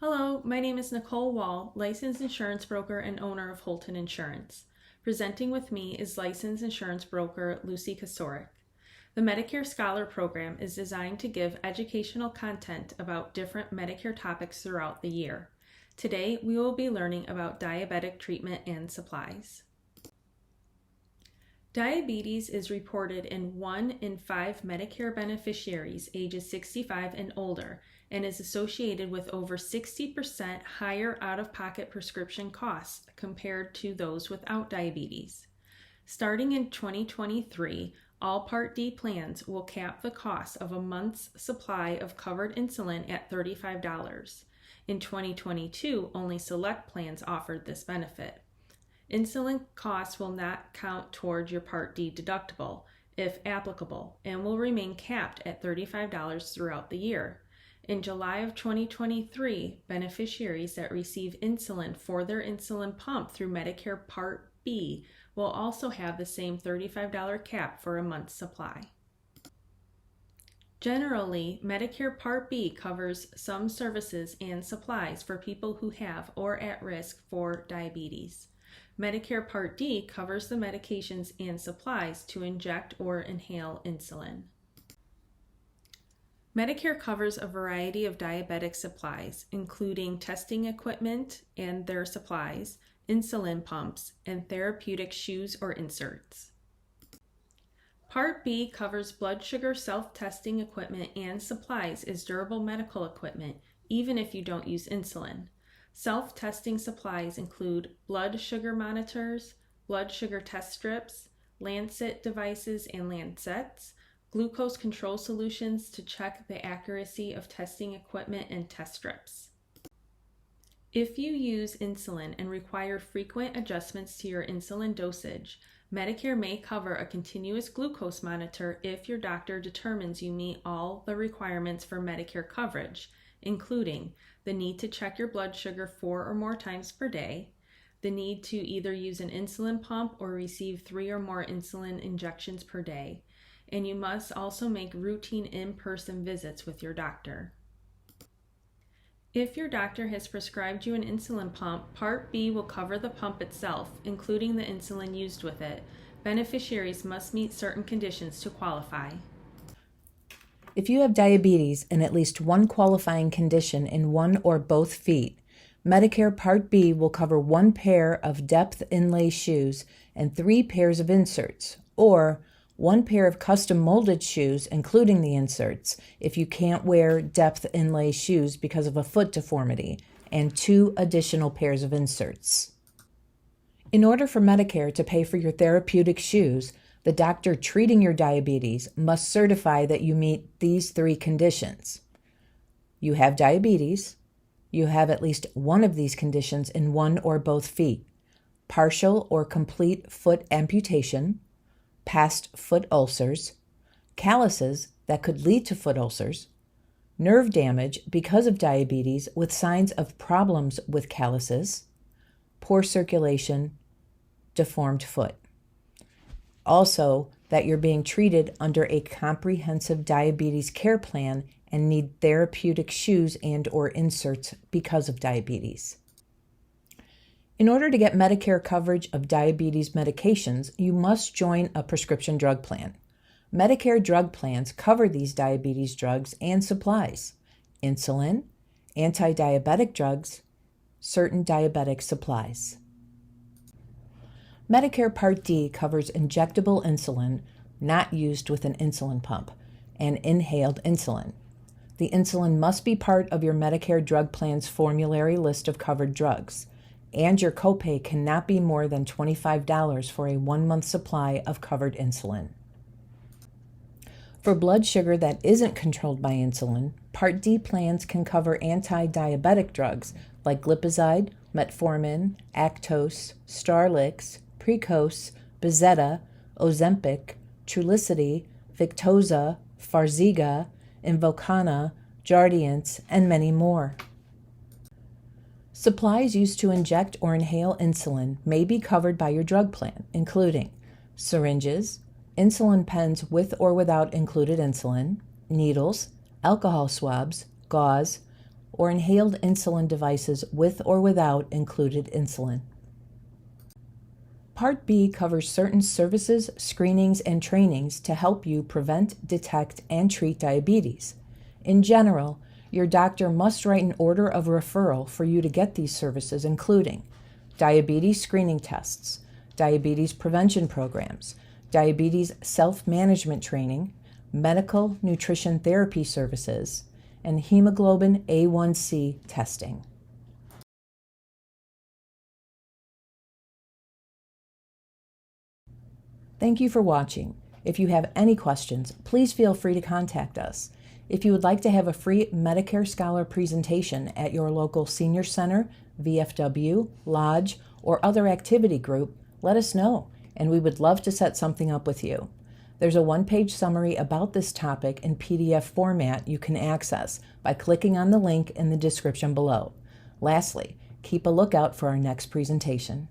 Hello, my name is Nicole Wall, licensed insurance broker and owner of Holton Insurance. Presenting with me is licensed insurance broker Lucy Kasorik. The Medicare Scholar Program is designed to give educational content about different Medicare topics throughout the year. Today, we will be learning about diabetic treatment and supplies. Diabetes is reported in 1 in 5 Medicare beneficiaries ages 65 and older and is associated with over 60% higher out-of-pocket prescription costs compared to those without diabetes. Starting in 2023, all Part D plans will cap the cost of a month's supply of covered insulin at $35. In 2022, only select plans offered this benefit. Insulin costs will not count towards your Part D deductible, if applicable, and will remain capped at $35 throughout the year. In July of 2023, beneficiaries that receive insulin for their insulin pump through Medicare Part B will also have the same $35 cap for a month's supply. Generally, Medicare Part B covers some services and supplies for people who have or at risk for diabetes. Medicare Part D covers the medications and supplies to inject or inhale insulin. Medicare covers a variety of diabetic supplies, including testing equipment and their supplies, insulin pumps, and therapeutic shoes or inserts. Part B covers blood sugar self-testing equipment and supplies as durable medical equipment, even if you don't use insulin. Self-testing supplies include blood sugar monitors, blood sugar test strips, lancet devices and lancets, glucose control solutions to check the accuracy of testing equipment and test strips. If you use insulin and require frequent adjustments to your insulin dosage, Medicare may cover a continuous glucose monitor if your doctor determines you meet all the requirements for Medicare coverage, including the need to check your blood sugar 4 or more times per day, the need to either use an insulin pump or receive 3 or more insulin injections per day, and you must also make routine in-person visits with your doctor. If your doctor has prescribed you an insulin pump, Part B will cover the pump itself, including the insulin used with it. Beneficiaries must meet certain conditions to qualify. If you have diabetes and at least one qualifying condition in one or both feet, Medicare Part B will cover 1 pair of depth inlay shoes and 3 pairs of inserts, or 1 pair of custom molded shoes, including the inserts, if you can't wear depth inlay shoes because of a foot deformity, and 2 additional pairs of inserts. In order for Medicare to pay for your therapeutic shoes, the doctor treating your diabetes must certify that you meet these 3 conditions. You have diabetes, you have at least one of these conditions in one or both feet, partial or complete foot amputation, past foot ulcers, calluses that could lead to foot ulcers, nerve damage because of diabetes with signs of problems with calluses, poor circulation, deformed foot. Also, that you're being treated under a comprehensive diabetes care plan and need therapeutic shoes and/or inserts because of diabetes. In order to get Medicare coverage of diabetes medications, you must join a prescription drug plan. Medicare drug plans cover these diabetes drugs and supplies: insulin, anti-diabetic drugs, certain diabetic supplies. Medicare Part D covers injectable insulin not used with an insulin pump and inhaled insulin. The insulin must be part of your Medicare drug plan's formulary list of covered drugs, and your copay cannot be more than $25 for a 1-month supply of covered insulin. For blood sugar that isn't controlled by insulin, Part D plans can cover anti-diabetic drugs like glipizide, metformin, Actose, Starlix, Precose, Bezetta, Ozempic, Trulicity, Victoza, Farxiga, Invokana, Jardiance, and many more. Supplies used to inject or inhale insulin may be covered by your drug plan, including syringes, insulin pens with or without included insulin, needles, alcohol swabs, gauze, or inhaled insulin devices with or without included insulin. Part B covers certain services, screenings, and trainings to help you prevent, detect, and treat diabetes. In general, your doctor must write an order of referral for you to get these services, including diabetes screening tests, diabetes prevention programs, diabetes self-management training, medical nutrition therapy services, and hemoglobin A1C testing. Thank you for watching. If you have any questions, please feel free to contact us. If you would like to have a free Medicare Scholar presentation at your local senior center, VFW, lodge, or other activity group, let us know, and we would love to set something up with you. There's a one-page summary about this topic in PDF format you can access by clicking on the link in the description below. Lastly, keep a lookout for our next presentation.